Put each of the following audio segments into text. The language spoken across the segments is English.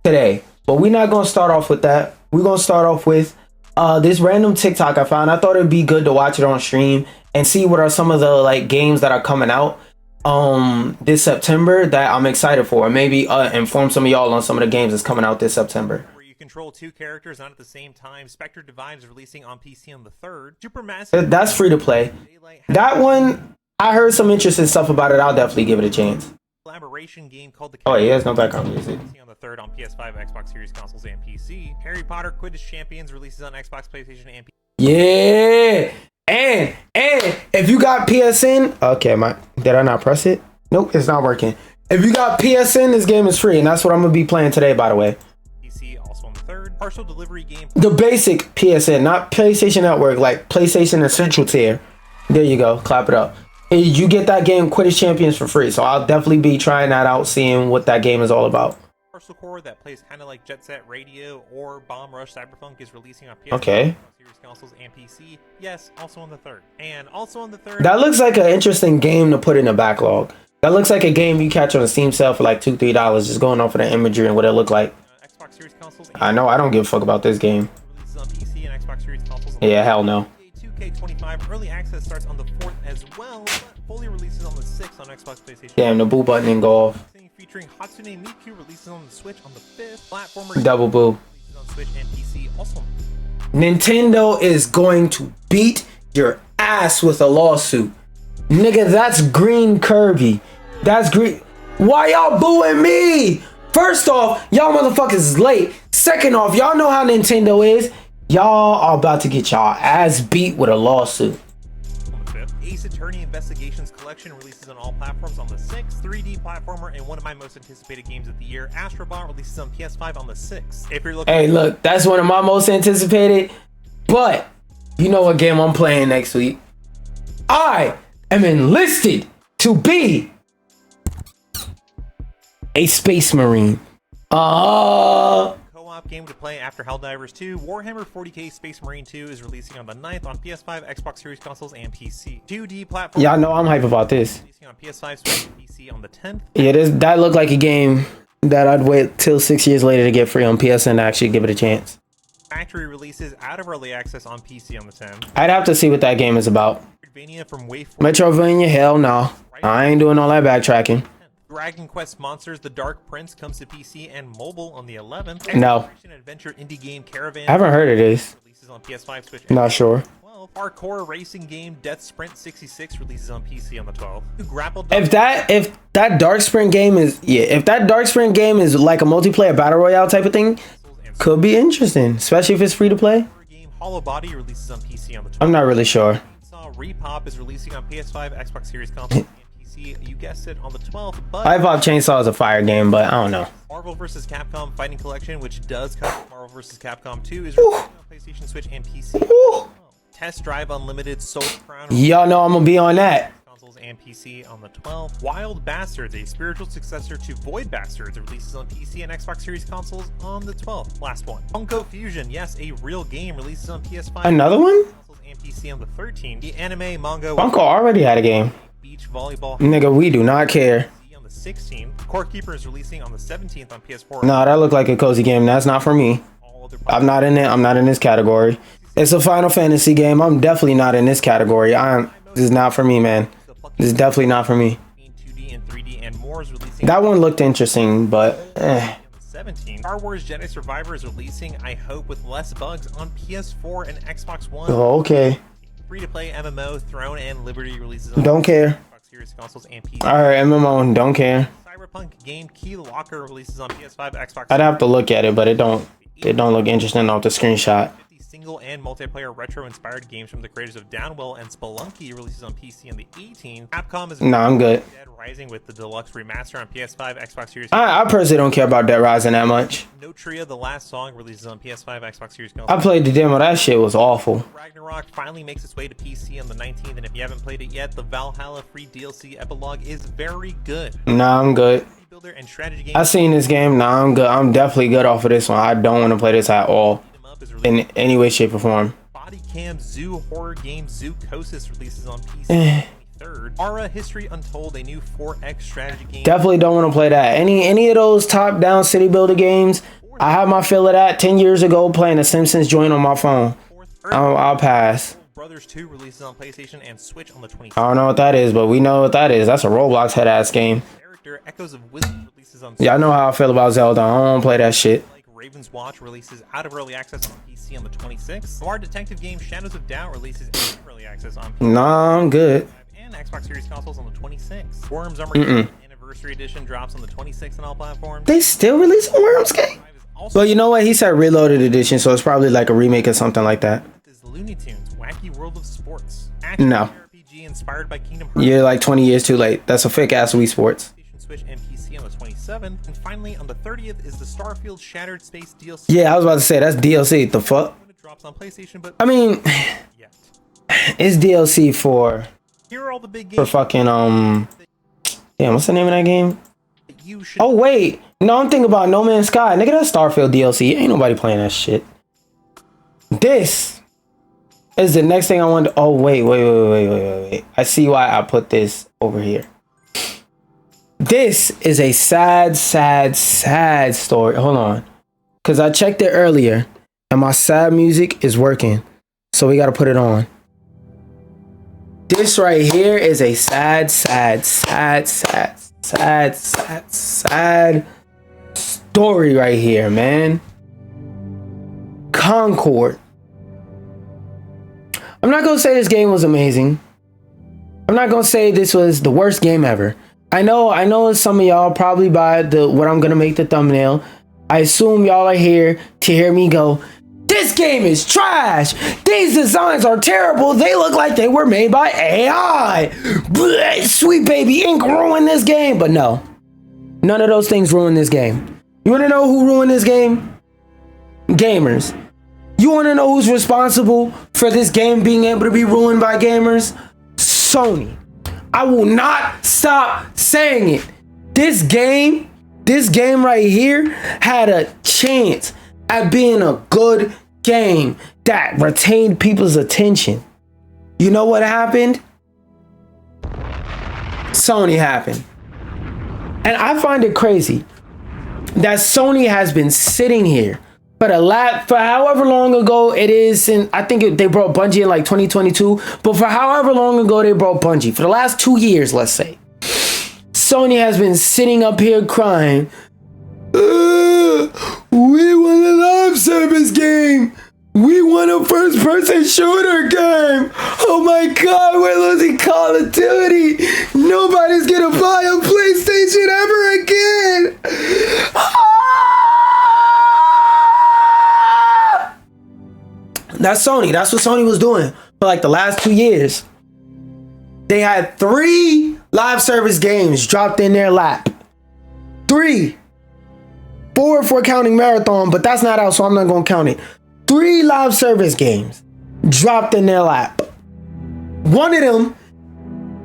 today. But we're not gonna start off with that. We're gonna start off with this random TikTok I found. I thought it'd be good to watch it on stream and see what are some of the like games that are coming out this September that I'm excited for. Maybe inform some of y'all on some of the games that's coming out this September. Where you control two characters not at the same time. Spectre Divide is releasing on PC on the 3rd. Supermassive. That's free to play. That one, I heard some interesting stuff about it. I'll definitely give it a chance. Collaboration game called the. Oh yeah, there's no background music. On the 3rd on PS5, Xbox Series consoles, and PC. Harry Potter Quidditch Champions releases on Xbox, PlayStation, and PC. Yeah, and if you got PSN, okay, did I not press it? Nope, it's not working. If you got PSN, this game is free, and that's what I'm gonna be playing today, by the way. PC also on the 3rd. Partial delivery game. The basic PSN, not PlayStation Network, like PlayStation Essential tier. There you go, clap it up. You get that game Quidditch Champions for free, so I'll definitely be trying that out, seeing what that game is all about. Partial core that plays kind of like Jet Set Radio or Bomb Rush Cyberpunk is releasing on PS5, okay, Series consoles, and PC. Yes, also on the 3rd. And also on the 3rd. That looks like an interesting game to put in the backlog. That looks like a game you catch on a Steam sale for like $2-3, just going off of the imagery and what it looked like. Xbox Series consoles. I know, I don't give a fuck about this game. Releases on PC and Xbox Series consoles. Yeah, hell no. 2K25 early access starts on the 4th as well, but fully releases on the 6th on Xbox, PlayStation. Damn, the boo button didn't go off. Featuring Hatsune Miku releases on the Switch on the 5th. Platformer double boo. Releases on Switch and PC also. Nintendo is going to beat your ass with a lawsuit. Nigga, that's green Kirby. That's green. Why y'all booing me? First off, y'all motherfuckers is late. Second off, y'all know how Nintendo is. Y'all are about to get y'all ass beat with a lawsuit. On the 5th, Ace Attorney Investigations Collection releases on all platforms on the 6th. 3D platformer and one of my most anticipated games of the year, Astrobot, releases on PS5 on the 6th. If you're looking, hey, look, that's one of my most anticipated. But you know what game I'm playing next week? I am enlisted to be a space marine. Co-op game to play after Helldivers 2. Warhammer 40k Space Marine 2 is releasing on the 9th on PS5, Xbox Series consoles, and PC. 2D platform. Y'all know I'm hype about this. Releasing on PS5, Switch, and PC on the 10th. Yeah, that looked like a game that I'd wait till 6 years later to get free on PSN to actually give it a chance. Factory releases out of early access on PC on the 10th. I'd have to see what that game is about. Metroidvania from Waveform. Metroidvania, hell no. I ain't doing all that backtracking. Dragon Quest Monsters: The Dark Prince comes to PC and mobile on the 11th. No. Adventure indie game Caravan. I haven't heard of this. Releases on PS5, Switch. Not sure. 12. Parkour racing game Death Sprint 66 releases on PC on the 12th. Grapple. If that Dark Sprint game is if that Dark Sprint game is like a multiplayer battle royale type of thing, could be interesting, especially if it's free to play. Game Hollow Body releases on PC on the 12th. I'm not really sure. Repop is releasing on PS5, Xbox Series console, and PC. You guessed it, on the 12th. But Repop Chainsaw is a fire game, but I don't know. Marvel vs. Capcom Fighting Collection, which does cover Marvel vs. Capcom 2, is releasing on PlayStation, Switch, and PC. Test Drive Unlimited Soul Crown. Y'all know I'm gonna be on that. Consoles and PC on the 12th. Wild Bastards, a spiritual successor to Void Bastards, releases on PC and Xbox Series consoles on the 12th. Last one. Funko Fusion, yes, a real game, releases on PS5. Another one? And PC on the 13th. The anime manga. Funko already had a game. Beach volleyball. Nigga, we do not care. On the 16th. Core Keeper is releasing on the 17th on PS4. No, that looked like a cozy game. That's not for me. I'm not in it. I'm not in this category. It's a Final Fantasy game. I'm definitely not in this category. This is not for me, man. This is definitely not for me. 2D and 3D and more is releasing. That one looked interesting, but 17. Star Wars Jedi Survivor is releasing, I hope, with less bugs on PS4 and Xbox One. Oh, okay. Free-to-play MMO Throne and Liberty releases on don't care. Xbox Series consoles and PC. Alright, MMO, don't care. Cyberpunk game Key Locker releases on PS5, Xbox. I'd have to look at it, but it don't look interesting off the screenshot. Single and multiplayer retro-inspired games from the creators of Downwell and Spelunky releases on PC on the 18th. Capcom is I'm good. Dead Rising with the deluxe remaster on PS5, Xbox Series. I personally don't care about Dead Rising that much. No Tria, The Last Song releases on PS5, Xbox Series. I played the demo. That shit was awful. Ragnarok finally makes its way to PC on the 19th, and if you haven't played it yet, the Valhalla free DLC epilogue is very good. Nah, I'm good. Builder and strategy game. I seen this game. Nah, I'm good. I'm definitely good off of this one. I don't want to play this at all. In any way, shape, or form. Body Cam Zoo horror game Zoocosis releases on PC. 23rd. Aura History Untold, a new 4X strategy game. Definitely don't want to play that. Any of those top-down city builder games, I had my fill of that 10 years ago playing the Simpsons joint on my phone. I'll pass. Brothers 2 releases on PlayStation and Switch on the 26th. I don't know what that is, but we know what that is. That's a Roblox head-ass game. Character Echoes of Wisdom releases on Yeah, I know how I feel about Zelda. I don't want to play that shit. Like Raven's Watch releases out of early access on PC on the 26th. Noir detective game Shadows of Doubt releases in early access on PC. Nah, I'm good. And Xbox Series consoles on the 26th. Worms Armageddon Anniversary Edition drops on the 26th on all platforms. They still releasing Worms game? Well, you know what? He said Reloaded Edition, so it's probably like a remake or something like that. Is Looney Tunes Wacky World of Sports. Action No. RPG inspired by Kingdom Hearts. You're like 20 years too late. That's a fake ass Wii Sports. Switch and PC on the 27th. And finally, on the 30th is the Starfield Shattered Space DLC. Yeah, I was about to say, that's DLC. The fuck? It drops on PlayStation, but I mean, yet. it's DLC for Here are all the big games fucking, damn, what's the name of that game? that you should. Oh, wait. No, I'm thinking about No Man's Sky. Nigga, that's Starfield DLC. Ain't nobody playing that shit. This is the next thing I want to... Oh, wait. I see why I put this over here. This is a sad story. Hold on. Because I checked it earlier. And my sad music is working. So we got to put it on. This right here is a sad story right here, man. Concord. I'm not gonna say this game was amazing. I'm not gonna say this was the worst game ever. I know some of y'all probably by what I'm gonna make the thumbnail. I assume y'all are here to hear me go, this game is trash. These designs are terrible. They look like they were made by AI. Blech, Sweet Baby Ink ruined this game. But no, none of those things ruined this game. You want to know who ruined this game? Gamers. You want to know who's responsible for this game being able to be ruined by gamers? Sony. I will not stop saying it. This game right here had a chance at being a good game that retained people's attention. You know what happened? Sony happened. And I find it crazy that Sony has been sitting here for however long ago it is, and I think they brought Bungie in like 2022, but for however long ago they brought Bungie, for the last 2 years, let's say, Sony has been sitting up here crying, we want a live service game. We want a first-person shooter game. Oh my God, we're losing Call of Duty. Nobody's gonna buy a PlayStation ever again. That's Sony. That's what Sony was doing for like the last 2 years. They had 3 live service games dropped in their lap. 3. 4 if we're counting Marathon, but that's not out, so I'm not gonna count it. 3 live service games dropped in their lap. One of them,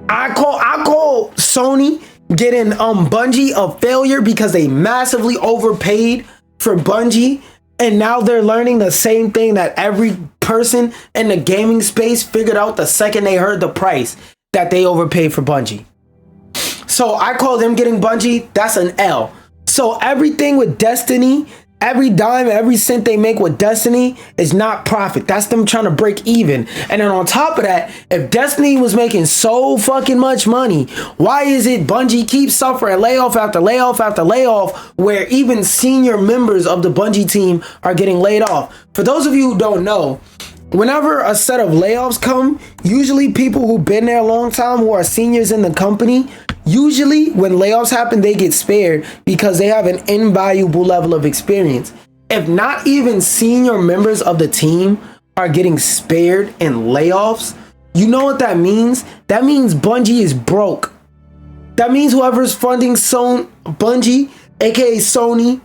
I call Sony getting Bungie a failure because they massively overpaid for Bungie, and now they're learning the same thing that every person in the gaming space figured out the second they heard the price, that they overpaid for Bungie. So I call them getting Bungie, that's an L. So everything with Destiny, every dime, every cent they make with Destiny is not profit. That's them trying to break even. And then on top of that, if Destiny was making so fucking much money, why is it Bungie keeps suffering layoff after layoff after layoff, where even senior members of the Bungie team are getting laid off? For those of you who don't know, whenever a set of layoffs come, usually people who've been there a long time, who are seniors in the company, usually when layoffs happen, they get spared because they have an invaluable level of experience. If not even senior members of the team are getting spared in layoffs, you know what that means? That means Bungie is broke. That means whoever's funding Bungie, aka Sony,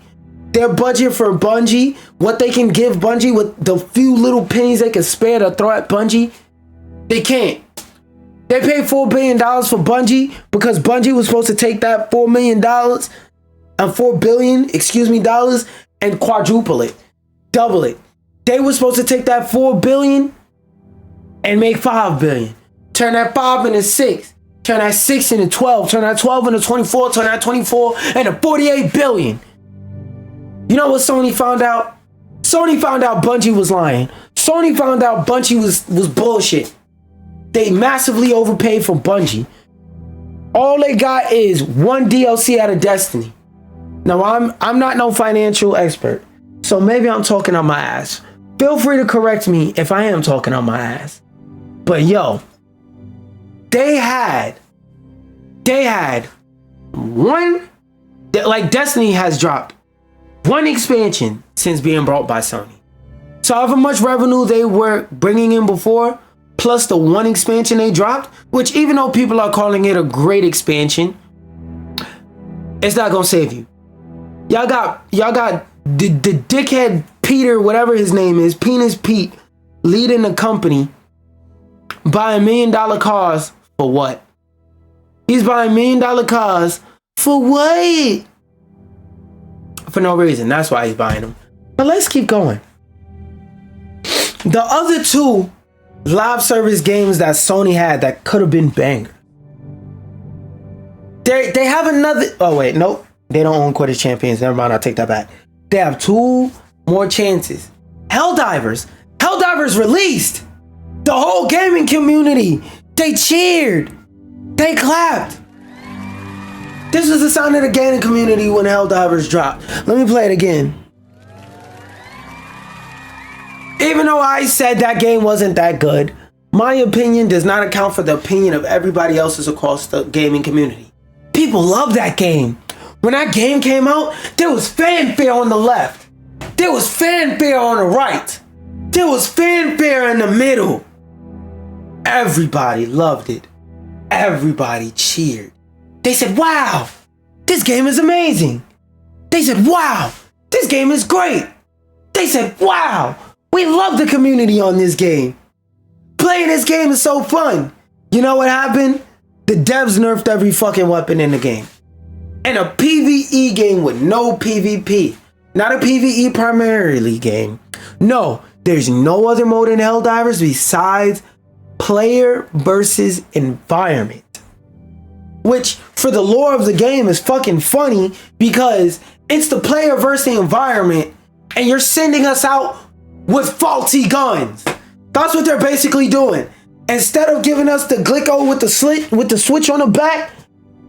their budget for Bungie, what they can give Bungie with the few little pennies they can spare to throw at Bungie, they can't. They paid $4 billion for Bungie because Bungie was supposed to take that $4 billion dollars and quadruple it, double it. They were supposed to take that $4 billion and make $5 billion. Turn that 5 into 6. turn that 6 into 12, turn that 12 into 24, turn that 24 into 48 billion. You know what Sony found out? Sony found out Bungie was lying. Sony found out Bungie was bullshit. They massively overpaid for Bungie. All they got is one DLC out of Destiny. Now, I'm not no financial expert, so maybe I'm talking on my ass. Feel free to correct me if I am talking on my ass. But yo, they had one, like Destiny has dropped one expansion since being brought by Sony. So however much revenue they were bringing in before, plus the one expansion they dropped, which even though people are calling it a great expansion, it's not gonna save you. Y'all got the dickhead Peter, whatever his name is, Penis Pete, leading the company, buying $1 million cars for what? He's buying $1 million cars for what? For no reason. That's why he's buying them. But let's keep going. The other two live service games that Sony had that could have been bangers. They have another. Oh wait, nope. They don't own Quidditch Champions. Never mind. I'll take that back. They have two more chances. Helldivers. Helldivers released. The whole gaming community. They cheered. They clapped. This was the sound of the gaming community when Helldivers dropped. Let me play it again. Even though I said that game wasn't that good, my opinion does not account for the opinion of everybody else's across the gaming community. People love that game. When that game came out, there was fanfare on the left. There was fanfare on the right. There was fanfare in the middle. Everybody loved it. Everybody cheered. They said, wow, this game is amazing. They said, wow, this game is great. They said, wow, we love the community on this game. Playing this game is so fun. You know what happened? The devs nerfed every fucking weapon in the game. And a PvE game with no PvP. Not a PvE primarily game. No, there's no other mode in Helldivers besides player versus environment. Which, for the lore of the game, is fucking funny because it's the player versus the environment and you're sending us out with faulty guns. That's what they're basically doing. Instead of giving us the Glicko with the switch on the back,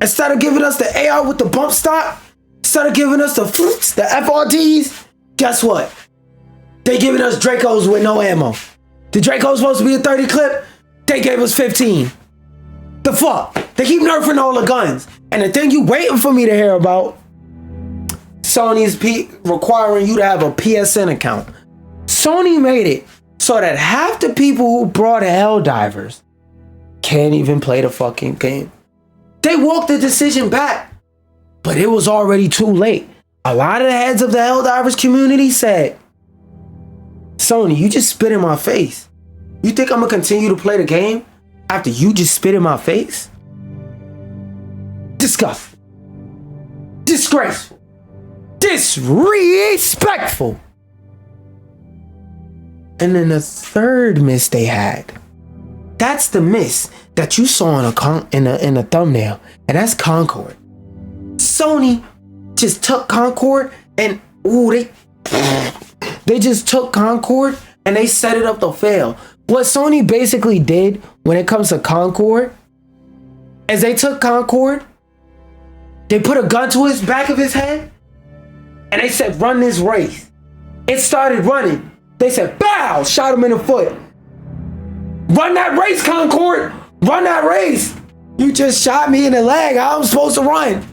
instead of giving us the AR with the bump stock, instead of giving us the flutes, the FRDs, guess what? They giving us Dracos with no ammo. The Draco's supposed to be a 30 clip, they gave us 15. The fuck? They keep nerfing all the guns. And the thing you waiting for me to hear about, Sony's requiring you to have a PSN account. Sony made it so that half the people who brought Helldivers can't even play the fucking game. They walked the decision back, but it was already too late. A lot of the heads of the Helldivers community said, Sony, you just spit in my face. You think I'm gonna continue to play the game after you just spit in my face? Disgusting. Disgraceful. Disrespectful. And then the third miss they had. That's the miss that you saw in a thumbnail, and that's Concord. Sony just took Concord and they just took Concord and they set it up to fail. What Sony basically did when it comes to Concord is they took Concord, they put a gun to his back of his head, and they said, run this race. It started running. They said, bow, shot him in the foot. Run that race, Concord. Run that race. You just shot me in the leg. How am I supposed to run?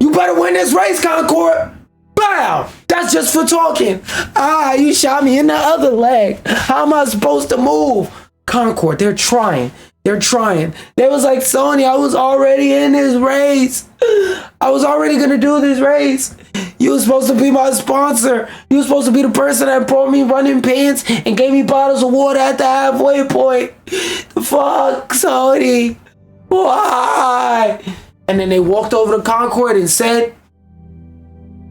You better win this race, Concord. Bow. That's just for talking. You shot me in the other leg. How am I supposed to move? Concord, they're trying. They're trying. They was like, Sony, I was already in this race. I was already going to do this race. You were supposed to be my sponsor. You were supposed to be the person that brought me running pants and gave me bottles of water at the halfway point. Fuck, Sony. Why? And then they walked over to Concord and said,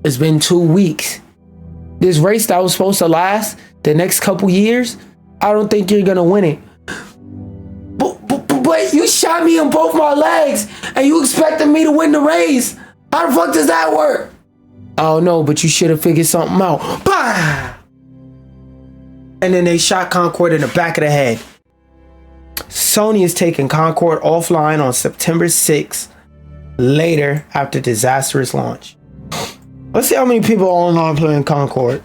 it's been 2 weeks. This race that was supposed to last the next couple years, I don't think you're going to win it. But wait, you shot me in both my legs and you expected me to win the race. How the fuck does that work? Oh no, but you should have figured something out. Bah! And then they shot Concord in the back of the head. Sony is taking Concord offline on September 6th, later after disastrous launch. Let's see how many people are online playing Concord.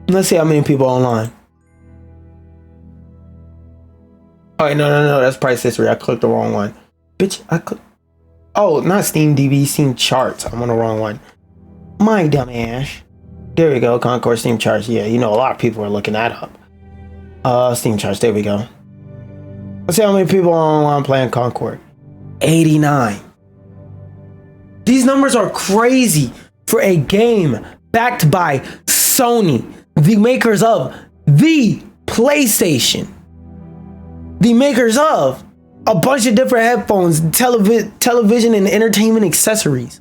Let's see how many people are online. Oh, wait, no, that's price history. I clicked the wrong one. Bitch, I clicked. Oh, not Steam DB, Steam Charts. I'm on the wrong one. My dumb ass. There we go, Concord Steam Charts. Yeah, you know, a lot of people are looking that up. Steam Charts, there we go. Let's see how many people are online playing Concord. 89. These numbers are crazy for a game backed by Sony, the makers of the PlayStation. The makers of a bunch of different headphones, television and entertainment accessories.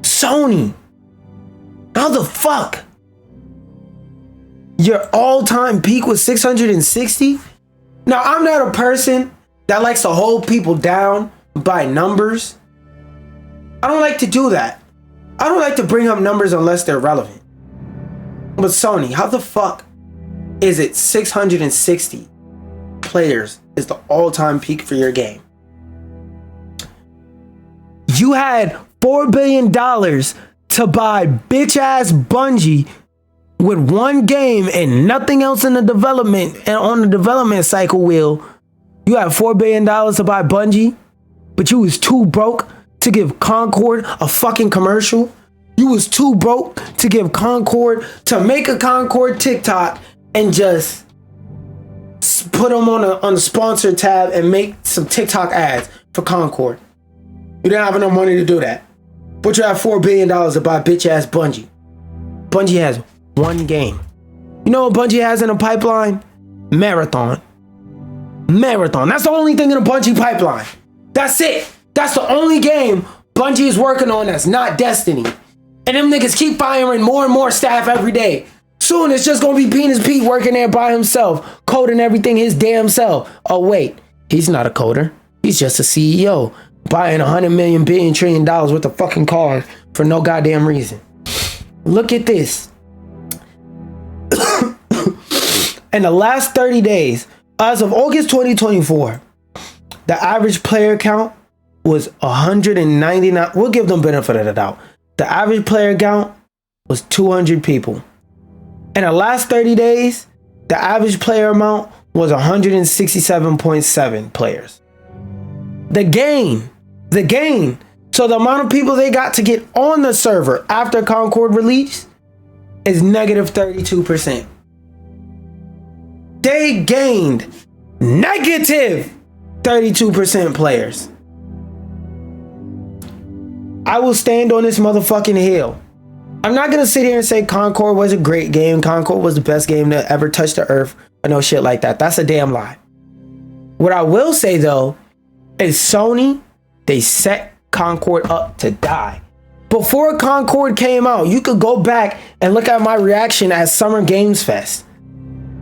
Sony. How the fuck? Your all-time peak was 660? Now, I'm not a person that likes to hold people down by numbers. I don't like to do that. I don't like to bring up numbers unless they're relevant. But Sony, how the fuck is it 660 players is the all-time peak for your game? You had $4 billion to buy bitch-ass Bungie with one game and nothing else in the development and on the development cycle wheel. You had $4 billion to buy Bungie, but you was too broke to give Concord a fucking commercial. You was too broke to give Concord, to make a Concord TikTok and just put them on the sponsor tab and make some TikTok ads for Concord. You didn't have enough money to do that. But you have $4 billion to buy bitch ass Bungie. Bungie has one game. You know what Bungie has in the pipeline? Marathon. That's the only thing in the Bungie pipeline. That's it. That's the only game Bungie is working on that's not Destiny. And them niggas keep firing more and more staff every day. Soon it's just gonna be Penis Pete working there by himself, coding everything his damn self. Oh wait, he's not a coder. He's just a CEO. Buying 100 million billion trillion dollars worth of fucking cars for no goddamn reason. Look at this. In the last 30 days, as of August 2024, the average player count was 199. We'll give them benefit of the doubt. The average player count was 200 people. In the last 30 days, the average player amount was 167.7 players. The gain. So the amount of people they got to get on the server after Concord release is negative 32%. They gained negative 32% players. I will stand on this motherfucking hill. I'm not gonna sit here and say Concord was a great game. Concord was the best game to ever touch the earth or no shit like that. That's a damn lie. What I will say though is Sony, they set Concord up to die. Before Concord came out, you could go back and look at my reaction at Summer Games Fest.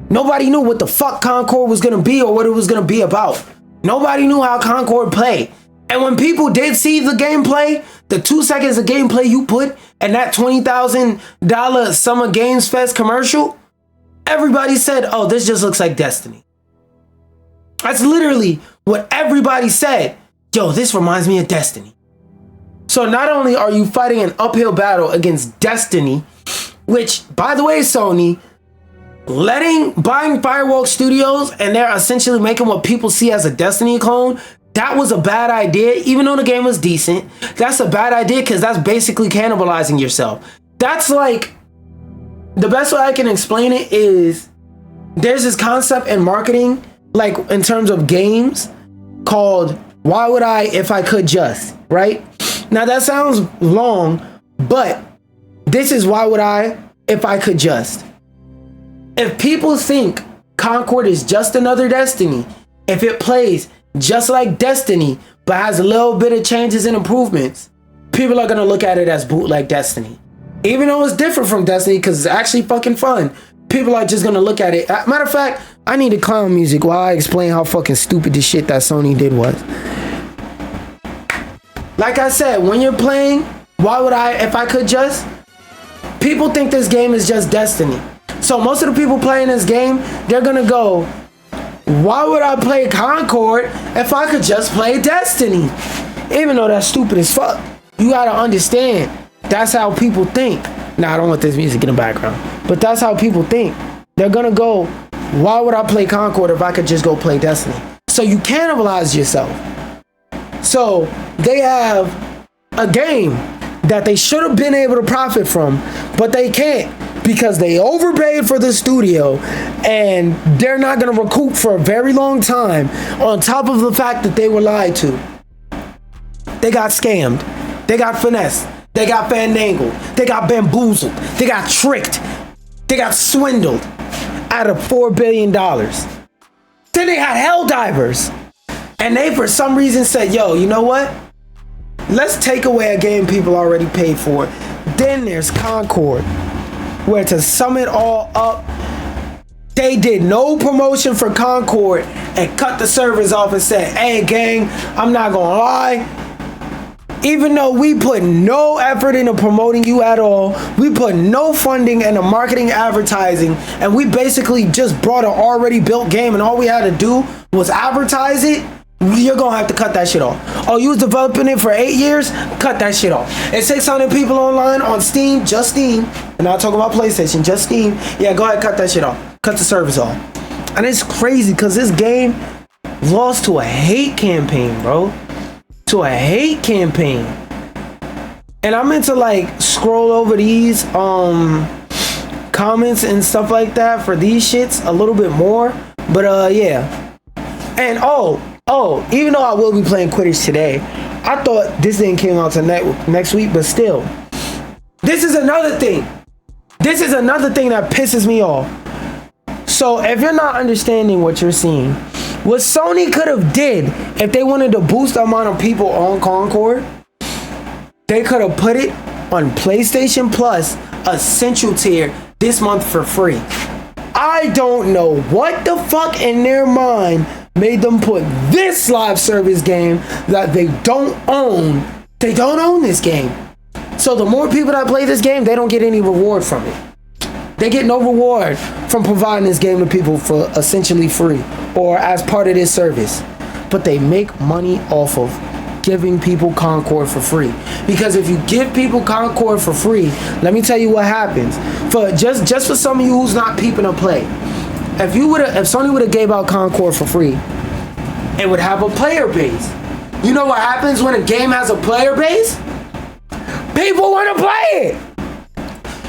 Nobody knew what the fuck Concord was gonna be or what it was gonna be about. Nobody knew how Concord played. And when people did see the gameplay, the 2 seconds of gameplay you put in that $20,000 Summer Games Fest commercial, everybody said, oh, this just looks like Destiny. That's literally what everybody said. Yo, this reminds me of Destiny. So not only are you fighting an uphill battle against Destiny, which, by the way, Sony, buying Firewalk Studios and they're essentially making what people see as a Destiny clone, that was a bad idea. Even though the game was decent, that's a bad idea because that's basically cannibalizing yourself. That's like, the best way I can explain it is there's this concept in marketing, like in terms of games, called Why Would I If I Could Just, right? Now that sounds long, but this is Why Would I If I Could Just. If people think Concord is just another Destiny, if it plays just like Destiny, but has a little bit of changes and improvements, people are going to look at it as bootleg Destiny. Even though it's different from Destiny, because it's actually fucking fun. People are just gonna look at it. Matter of fact, I need a clown music while I explain how fucking stupid the shit that Sony did was. Like I said, when you're playing, why would I, if I could just, people think this game is just Destiny. So most of the people playing this game, they're gonna go, why would I play Concord if I could just play Destiny? Even though that's stupid as fuck. You gotta understand, that's how people think. Nah, I don't want this music in the background. But that's how people think. They're gonna go, why would I play Concord if I could just go play Destiny? So you cannibalize yourself. So they have a game that they should have been able to profit from, but they can't because they overpaid for the studio and they're not gonna recoup for a very long time, on top of the fact that they were lied to. They got scammed. They got finessed. They got fandangled. They got bamboozled. They got tricked. They got swindled out of $4 billion. Then they had Helldivers. And they, for some reason, said, yo, you know what? Let's take away a game people already paid for. Then there's Concord, where to sum it all up, they did no promotion for Concord and cut the servers off and said, hey, gang, I'm not gonna lie. Even though we put no effort into promoting you at all, we put no funding into marketing, advertising, and we basically just brought an already built game and all we had to do was advertise it, you're gonna have to cut that shit off. Oh, you was developing it for 8 years? Cut that shit off. It's 600 people online on Steam, just Steam, and not talking about PlayStation, just Steam. Yeah, go ahead, cut that shit off. Cut the service off. And it's crazy because this game lost to a hate campaign, bro. To a hate campaign. And I meant to like scroll over these comments and stuff like that for these shits a little bit more, but yeah. And even though I will be playing Quidditch today, I thought this thing came out to next week, but still, this is another thing that pisses me off. So if you're not understanding what you're seeing, what Sony could have did if they wanted to boost the amount of people on Concord, they could have put it on PlayStation Plus Essential tier this month for free. I don't know what the fuck in their mind made them put this live service game that they don't own. They don't own this game. So the more people that play this game, they don't get any reward from it. They get no reward from providing this game to people for essentially free or as part of this service. But they make money off of giving people Concord for free. Because if you give people Concord for free, let me tell you what happens. For just for some of you who's not peeping a play, if Sony would have gave out Concord for free, it would have a player base. You know what happens when a game has a player base? People want to play it.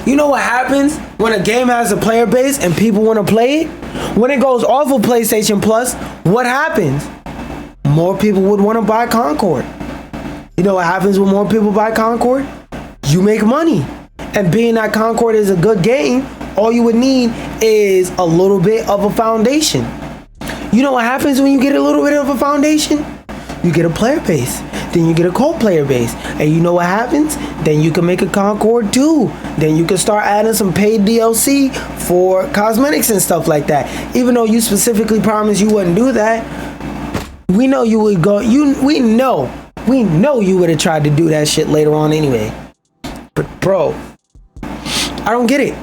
You know what happens when a game has a player base and people want to play it? When it goes off of PlayStation Plus, what happens? More people would want to buy Concord. You know what happens when more people buy Concord? You make money. And being that Concord is a good game, all you would need is a little bit of a foundation. You know what happens when you get a little bit of a foundation? You get a player base. Then you get a cult player base. And you know what happens? Then you can make a Concord 2. Then you can start adding some paid DLC for cosmetics and stuff like that. Even though you specifically promised you wouldn't do that, we know you would go. We know you would have tried to do that shit later on anyway. But bro, I don't get it.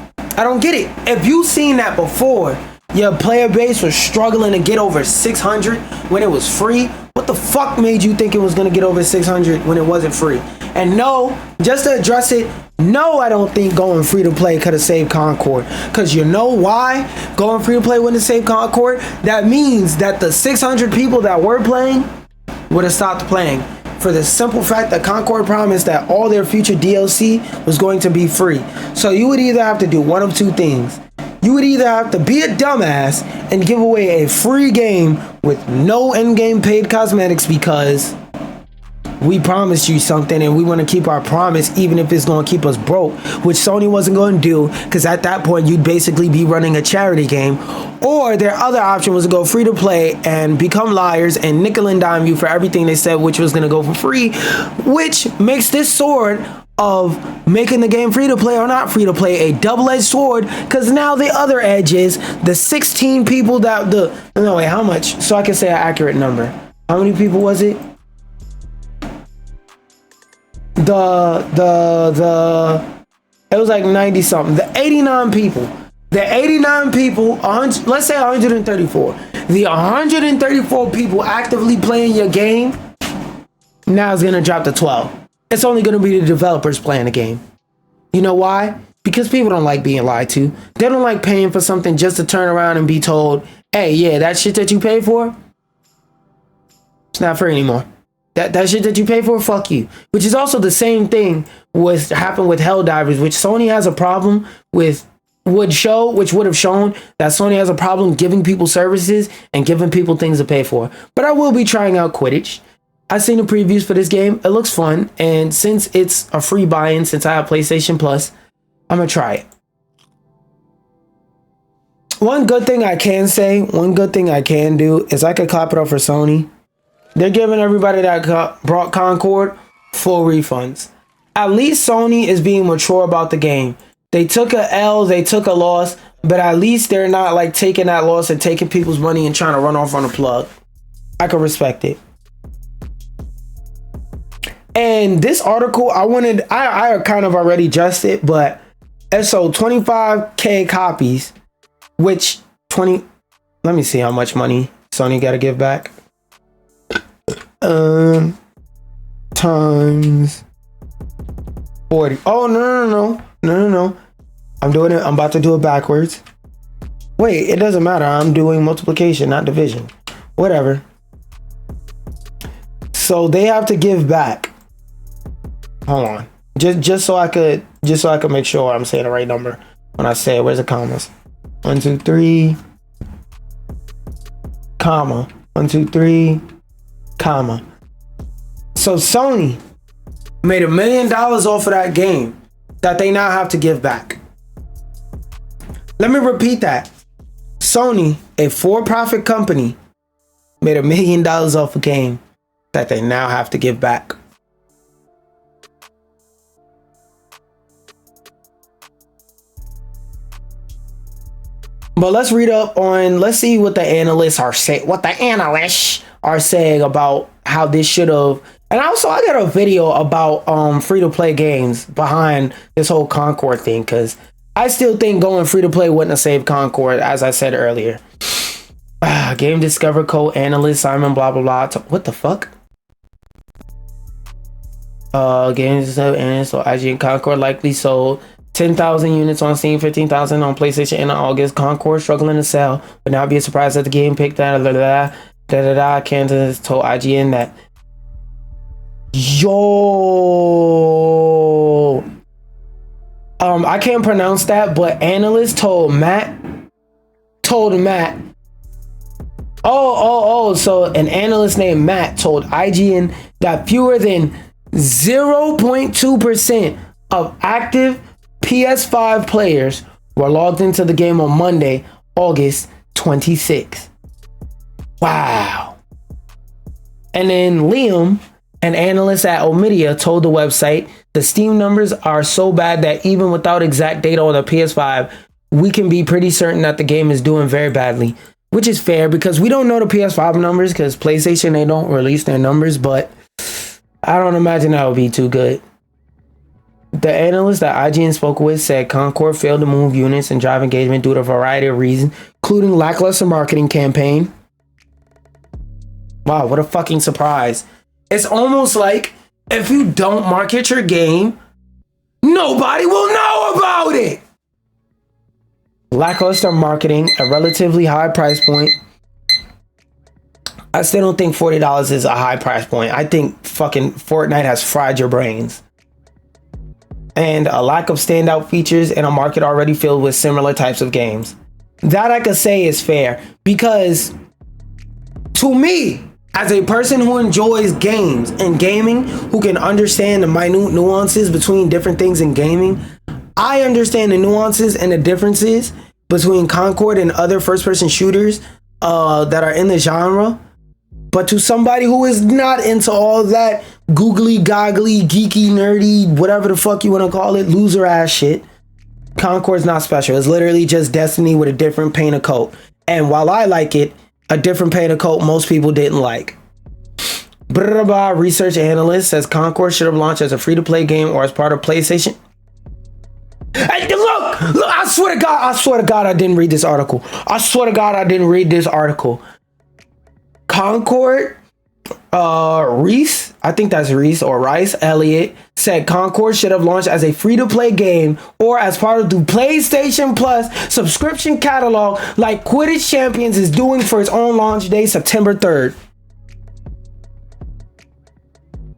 If you seen that before, your player base was struggling to get over 600 when it was free, what the fuck made you think it was gonna get over 600 when it wasn't free? And no, just to address it, no, I don't think going free to play could have saved Concord. Cause you know why? Going free to play wouldn't have saved Concord. That means that the 600 people that were playing would have stopped playing. For the simple fact that Concord promised that all their future DLC was going to be free. So you would either have to do one of two things. You would either have to be a dumbass and give away a free game with no in-game paid cosmetics because we promised you something and we want to keep our promise even if it's going to keep us broke, which Sony wasn't going to do because at that point you'd basically be running a charity game. Or their other option was to go free to play and become liars and nickel and dime you for everything they said which was going to go for free, which makes this sword of making the game free to play or not free to play a double-edged sword, because now the other edge is the 16 people that no wait, how much, so I can say an accurate number. How many people was it? It was like 90 something. The 89 people. The 89 people, let's say 134. The 134 people actively playing your game now is gonna drop to 12. It's only gonna be the developers playing the game. You know why? Because people don't like being lied to. They don't like paying for something just to turn around and be told, hey, yeah, that shit that you paid for, it's not free anymore. That shit that you pay for, fuck you. Which is also the same thing happened with Helldivers, which Sony has a problem with, which would have shown that Sony has a problem giving people services and giving people things to pay for. But I will be trying out Quidditch. I've seen the previews for this game. It looks fun. And since it's a free buy-in, since I have PlayStation Plus, I'm going to try it. One good thing I can say, one good thing I can do is I could clap it up for Sony. They're giving everybody that brought Concord full refunds. At least Sony is being mature about the game. They took a L, they took a loss, but at least they're not like taking that loss and taking people's money and trying to run off on a plug. I can respect it. And this article, I kind of already addressed it, but it sold 25K copies, which let me see how much money Sony got to give back. Times 40. Oh, no. I'm doing it. I'm about to do it backwards. Wait, it doesn't matter. I'm doing multiplication, not division. Whatever. So they have to give back. Hold on. Just so I could make sure I'm saying the right number when I say it. Where's the commas? 1, 2, 3, comma. 1, 2, 3, comma. So Sony made $1 million off of that game that they now have to give back. Let me repeat that. Sony, a for-profit company, made $1 million off a game that they now have to give back. But let's see what the analysts are saying about how this should have. And also, I got a video about free-to-play games behind this whole Concord thing, because I still think going free-to-play wouldn't have saved Concord, as I said earlier. Game Discover co-analyst Simon blah blah blah. What the fuck? Game Discover analyst, so IGN Concord likely sold 10,000 units on Steam, 15,000 on PlayStation in August. Concord struggling to sell, but now be a surprise that the game picked out. Kansas told IGN that. Yo, I can't pronounce that, but analyst told Matt. So an analyst named Matt told IGN that fewer than 0.2% of active PS5 players were logged into the game on Monday, August 26th. Wow. And then Liam, an analyst at Omidia, told the website the Steam numbers are so bad that even without exact data on the PS5, we can be pretty certain that the game is doing very badly. Which is fair, because we don't know the PS5 numbers, because PlayStation, they don't release their numbers, but I don't imagine that would be too good. The analyst that IGN spoke with said Concord failed to move units and drive engagement due to a variety of reasons, including lackluster marketing campaign. Wow, what a fucking surprise. It's almost like if you don't market your game, nobody will know about it. Lackluster marketing, a relatively high price point. I still don't think $40 is a high price point. I think fucking Fortnite has fried your brains. And a lack of standout features in a market already filled with similar types of games. That I could say is fair, because to me, as a person who enjoys games and gaming, who can understand the minute nuances between different things in gaming, I understand the nuances and the differences between Concord and other first-person shooters that are in the genre. But to somebody who is not into all of that, googly goggly, geeky, nerdy, whatever the fuck you want to call it, loser ass shit. Concord's not special. It's literally just Destiny with a different paint of coat. And while I like it, a different paint of coat most people didn't like. Research analyst says Concord should have launched as a free-to-play game or as part of PlayStation. Hey, look, I swear to God, I didn't read this article. I swear to God, I didn't read this article. Concord, Reese, I think that's Reese or Rice Elliott, said Concord should have launched as a free-to-play game or as part of the PlayStation Plus subscription catalog like Quidditch Champions is doing for its own launch day, September 3rd.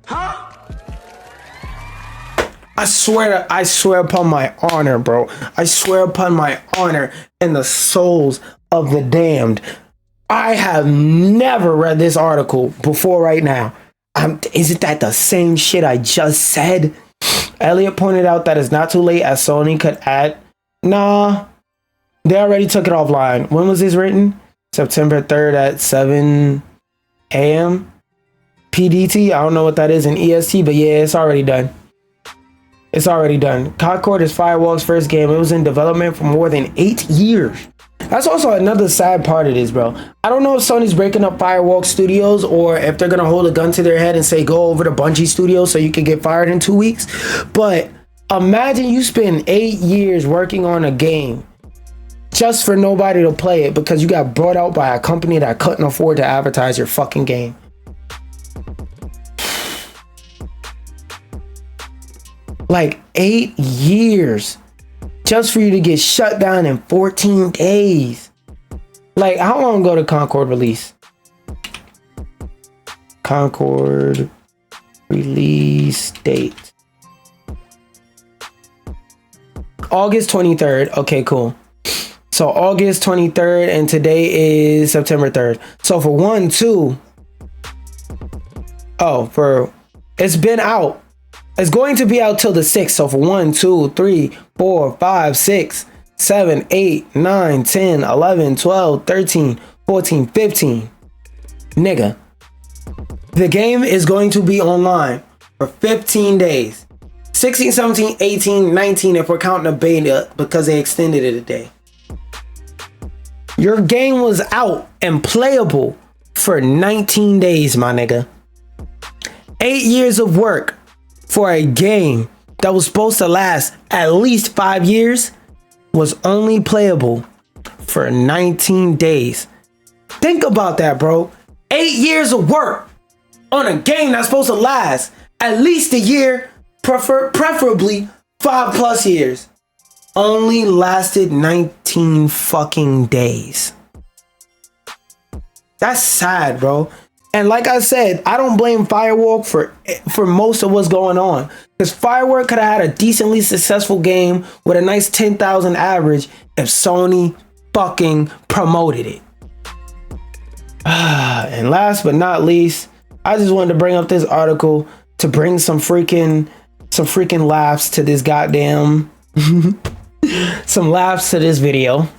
Huh? I swear upon my honor, bro. I swear upon my honor and the souls of the damned. I have never read this article before right now. Isn't that the same shit I just said? Elliot pointed out that it's not too late as Sony could add. Nah, they already took it offline. When was this written? September 3rd at 7 a.m. PDT. I don't know what that is in EST, but yeah, it's already done. It's already done. Concord is Firewalk's first game. It was in development for more than 8 years. That's also another sad part of this, bro. I don't know if Sony's breaking up Firewalk Studios or if they're going to hold a gun to their head and say, go over to Bungie Studios so you can get fired in 2 weeks. But imagine you spend 8 years working on a game just for nobody to play it because you got brought out by a company that couldn't afford to advertise your fucking game. Like 8 years just for you to get shut down in 14 days. Like, how long ago did Concord release? Concord release date. August 23rd. Okay, cool. So August 23rd and today is September 3rd. So for 1, 2. Oh, it's been out. It's going to be out till the 6th. So for 1, 2, 3, 4, 5, 6, 7, 8, 9, 10, 11, 12, 13, 14, 15. Nigga. The game is going to be online for 15 days. 16, 17, 18, 19 if we're counting a beta because they extended it a day. Your game was out and playable for 19 days, my nigga. 8 years of work for a game that was supposed to last at least 5 years was only playable for 19 days. Think about that, bro. 8 years of work on a game that's supposed to last at least a year, preferably 5+ years. Only lasted 19 fucking days. That's sad, bro. And like I said, I don't blame Firewalk for most of what's going on. Because Firewalk could have had a decently successful game with a nice 10,000 average if Sony fucking promoted it. And last but not least, I just wanted to bring up this article to bring some freaking laughs to this goddamn some laughs to this video.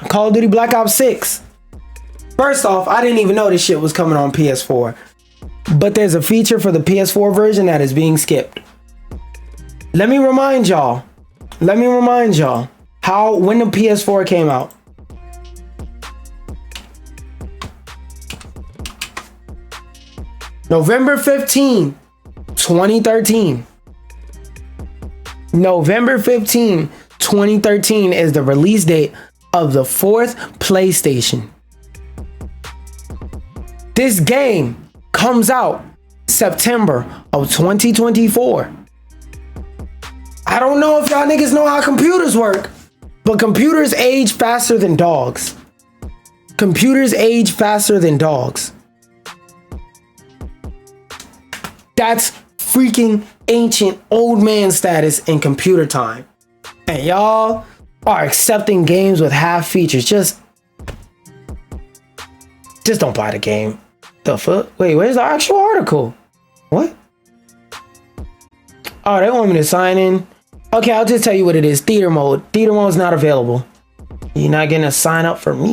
Call of Duty Black Ops 6. First off, I didn't even know this shit was coming on PS4. But there's a feature for the PS4 version that is being skipped. Let me remind y'all when the PS4 came out. November 15, 2013. November 15, 2013 is the release date of the 4th PlayStation. This game comes out September of 2024. I don't know if y'all niggas know how computers work, but computers age faster than dogs. Computers age faster than dogs. That's freaking ancient old man status in computer time. And y'all are accepting games with half features. Just don't buy the game. The fuck? Wait, where's the actual article? What? Oh, they want me to sign in. Okay, I'll just tell you what it is. Theater mode. Theater mode is not available. You're not getting a sign up for me.